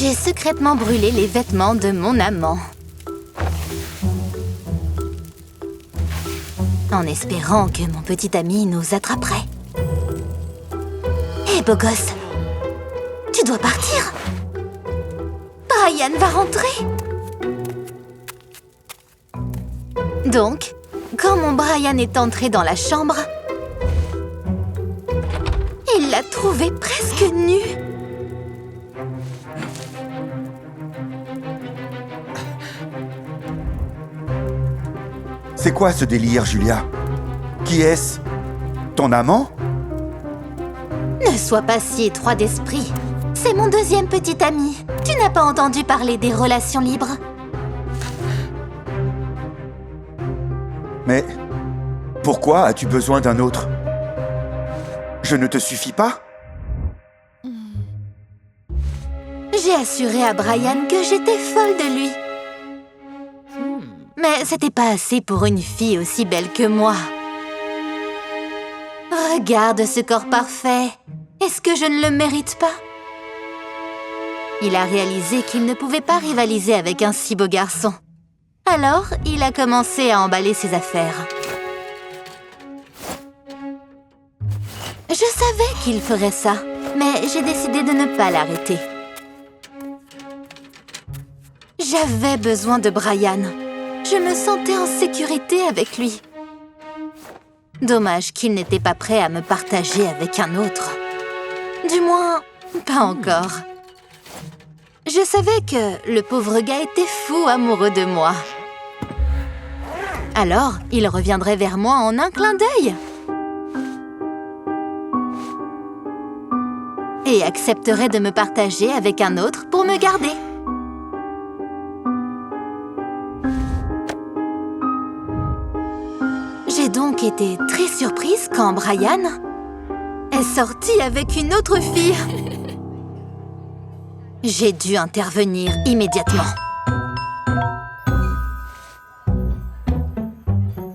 J'ai secrètement brûlé les vêtements de mon amant. En espérant que mon petit ami nous attraperait. Hé, beau gosse, tu dois partir. Brian va rentrer. Donc, quand mon Brian est entré dans la chambre, il l'a trouvé presque nu. C'est quoi ce délire, Julia? Qui est-ce? Ton amant? Ne sois pas si étroit d'esprit. C'est mon deuxième petit ami. Tu n'as pas entendu parler des relations libres? Mais pourquoi as-tu besoin d'un autre? Je ne te suffis pas? J'ai assuré à Brian que j'étais folle de lui. Mais c'était pas assez pour une fille aussi belle que moi. Regarde ce corps parfait. Est-ce que je ne le mérite pas? Il a réalisé qu'il ne pouvait pas rivaliser avec un si beau garçon. Alors, il a commencé à emballer ses affaires. Je savais qu'il ferait ça, mais j'ai décidé de ne pas l'arrêter. J'avais besoin de Brian. Je me sentais en sécurité avec lui. Dommage qu'il n'était pas prêt à me partager avec un autre. Du moins, pas encore. Je savais que le pauvre gars était fou amoureux de moi. Alors, il reviendrait vers moi en un clin d'œil. Et accepterait de me partager avec un autre pour me garder. J'ai donc été très surprise quand Brian est sorti avec une autre fille. J'ai dû intervenir immédiatement.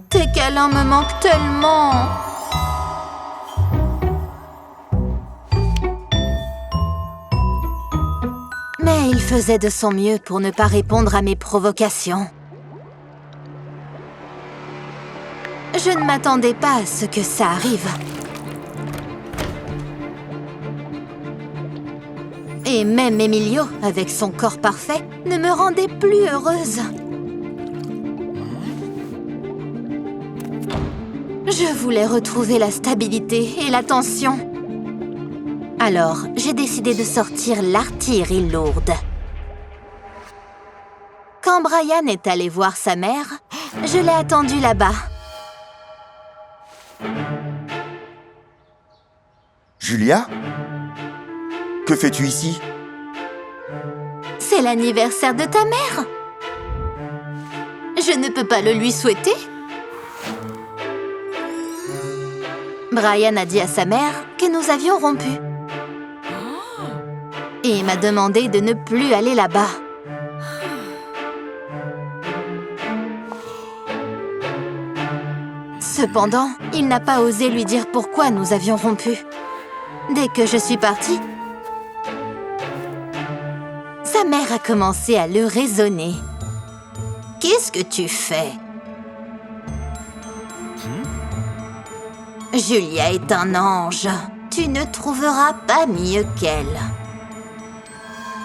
Tes câlins me manquent tellement. Mais il faisait de son mieux pour ne pas répondre à mes provocations. Je ne m'attendais pas à ce que ça arrive. Et même Emilio, avec son corps parfait, ne me rendait plus heureuse. Je voulais retrouver la stabilité et l'attention. Alors, j'ai décidé de sortir l'artillerie lourde. Quand Brian est allé voir sa mère, je l'ai attendu là-bas. Julia? Que fais-tu ici? C'est l'anniversaire de ta mère. Je ne peux pas le lui souhaiter. Brian a dit à sa mère que nous avions rompu. Et m'a demandé de ne plus aller là-bas. Cependant, il n'a pas osé lui dire pourquoi nous avions rompu. Dès que je suis partie, sa mère a commencé à le raisonner. « Qu'est-ce que tu fais? Julia est un ange. Tu ne trouveras pas mieux qu'elle. »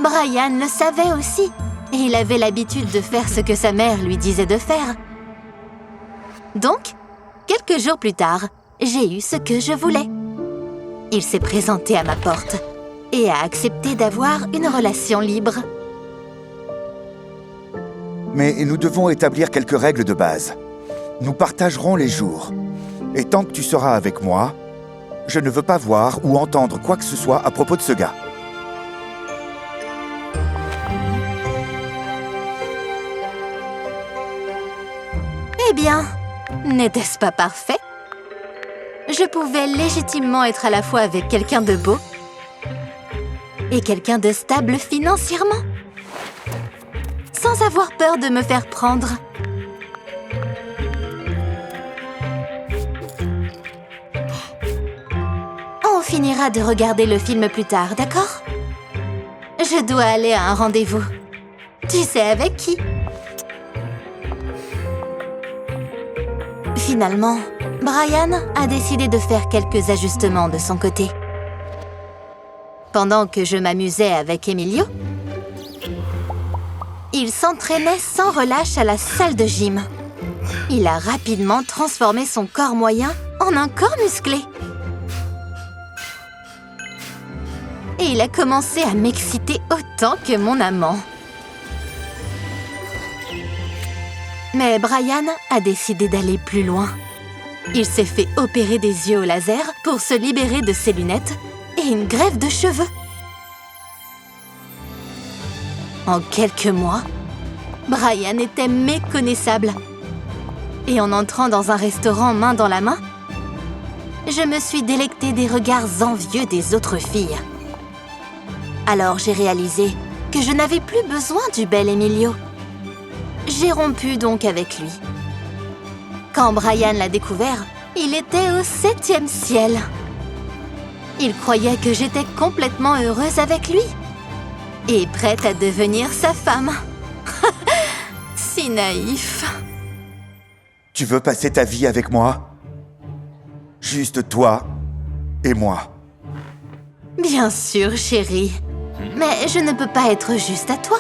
Brian le savait aussi, et il avait l'habitude de faire ce que sa mère lui disait de faire. Donc, quelques jours plus tard, j'ai eu ce que je voulais. Il s'est présenté à ma porte et a accepté d'avoir une relation libre. Mais nous devons établir quelques règles de base. Nous partagerons les jours. Et tant que tu seras avec moi, je ne veux pas voir ou entendre quoi que ce soit à propos de ce gars. Eh bien, n'était-ce pas parfait? Je pouvais légitimement être à la fois avec quelqu'un de beau et quelqu'un de stable financièrement, sans avoir peur de me faire prendre. On finira de regarder le film plus tard, d'accord? Je dois aller à un rendez-vous. Tu sais avec qui? Finalement, Brian a décidé de faire quelques ajustements de son côté. Pendant que je m'amusais avec Emilio, il s'entraînait sans relâche à la salle de gym. Il a rapidement transformé son corps moyen en un corps musclé. Et il a commencé à m'exciter autant que mon amant. Mais Brian a décidé d'aller plus loin. Il s'est fait opérer des yeux au laser pour se libérer de ses lunettes et une greffe de cheveux. En quelques mois, Brian était méconnaissable. Et en entrant dans un restaurant main dans la main, je me suis délectée des regards envieux des autres filles. Alors j'ai réalisé que je n'avais plus besoin du bel Emilio. J'ai rompu donc avec lui. Quand Brian l'a découvert, il était au 7e ciel. Il croyait que j'étais complètement heureuse avec lui et prête à devenir sa femme. Si naïf. Tu veux passer ta vie avec moi? Juste toi et moi. Bien sûr, chérie. Mais je ne peux pas être juste à toi.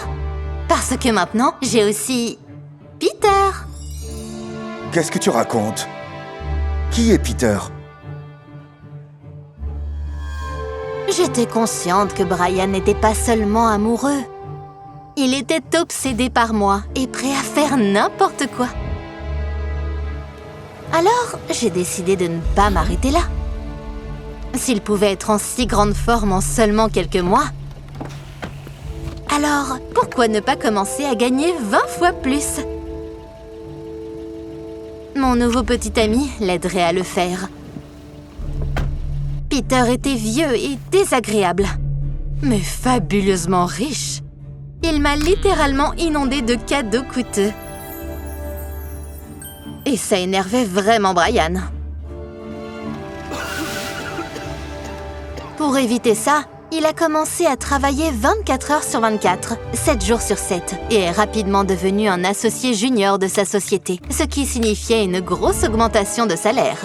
Parce que maintenant, j'ai aussi Peter. Qu'est-ce que tu racontes? Qui est Peter? J'étais consciente que Brian n'était pas seulement amoureux. Il était obsédé par moi et prêt à faire n'importe quoi. Alors, j'ai décidé de ne pas m'arrêter là. S'il pouvait être en si grande forme en seulement quelques mois, alors pourquoi ne pas commencer à gagner 20 fois plus? Mon nouveau petit ami l'aiderait à le faire. Peter était vieux et désagréable, mais fabuleusement riche. Il m'a littéralement inondée de cadeaux coûteux. Et ça énervait vraiment Brian. Pour éviter ça, il a commencé à travailler 24 heures sur 24, 7 jours sur 7, et est rapidement devenu un associé junior de sa société, ce qui signifiait une grosse augmentation de salaire.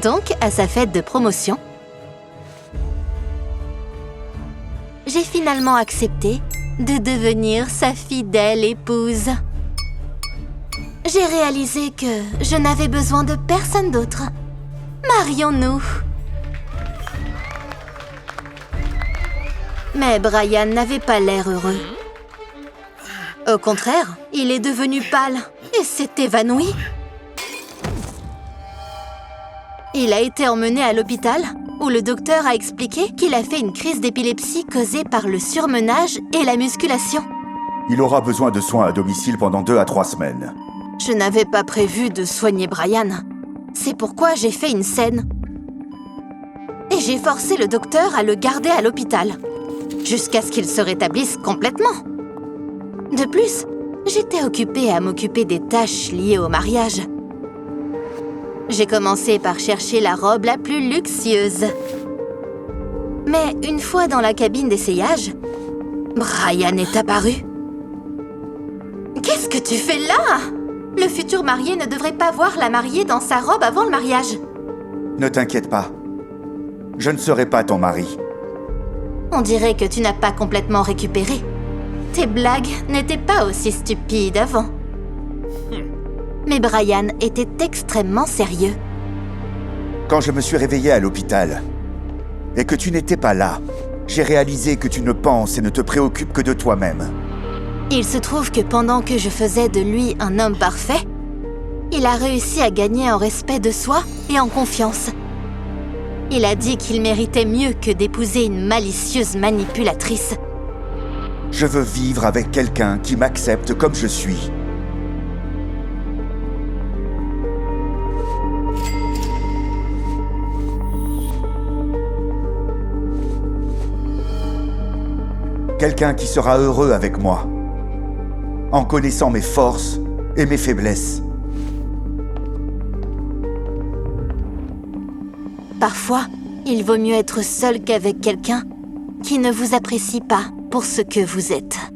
Donc, à sa fête de promotion, j'ai finalement accepté de devenir sa fidèle épouse. J'ai réalisé que je n'avais besoin de personne d'autre. Marions-nous! Mais Brian n'avait pas l'air heureux. Au contraire, il est devenu pâle et s'est évanoui. Il a été emmené à l'hôpital où le docteur a expliqué qu'il a fait une crise d'épilepsie causée par le surmenage et la musculation. Il aura besoin de soins à domicile pendant 2 à 3 semaines. Je n'avais pas prévu de soigner Brian. C'est pourquoi j'ai fait une scène. Et j'ai forcé le docteur à le garder à l'hôpital, jusqu'à ce qu'il se rétablisse complètement. De plus, j'étais occupée à m'occuper des tâches liées au mariage. J'ai commencé par chercher la robe la plus luxueuse. Mais une fois dans la cabine d'essayage, Brian est apparu. « Qu'est-ce que tu fais là? Le futur marié ne devrait pas voir la mariée dans sa robe avant le mariage. » Ne t'inquiète pas. Je ne serai pas ton mari. On dirait que tu n'as pas complètement récupéré. Tes blagues n'étaient pas aussi stupides avant. Mais Brian était extrêmement sérieux. Quand je me suis réveillé à l'hôpital et que tu n'étais pas là, j'ai réalisé que tu ne penses et ne te préoccupes que de toi-même. Il se trouve que pendant que je faisais de lui un homme parfait, il a réussi à gagner en respect de soi et en confiance. Il a dit qu'il méritait mieux que d'épouser une malicieuse manipulatrice. Je veux vivre avec quelqu'un qui m'accepte comme je suis. Quelqu'un qui sera heureux avec moi, en connaissant mes forces et mes faiblesses. Parfois, il vaut mieux être seul qu'avec quelqu'un qui ne vous apprécie pas pour ce que vous êtes.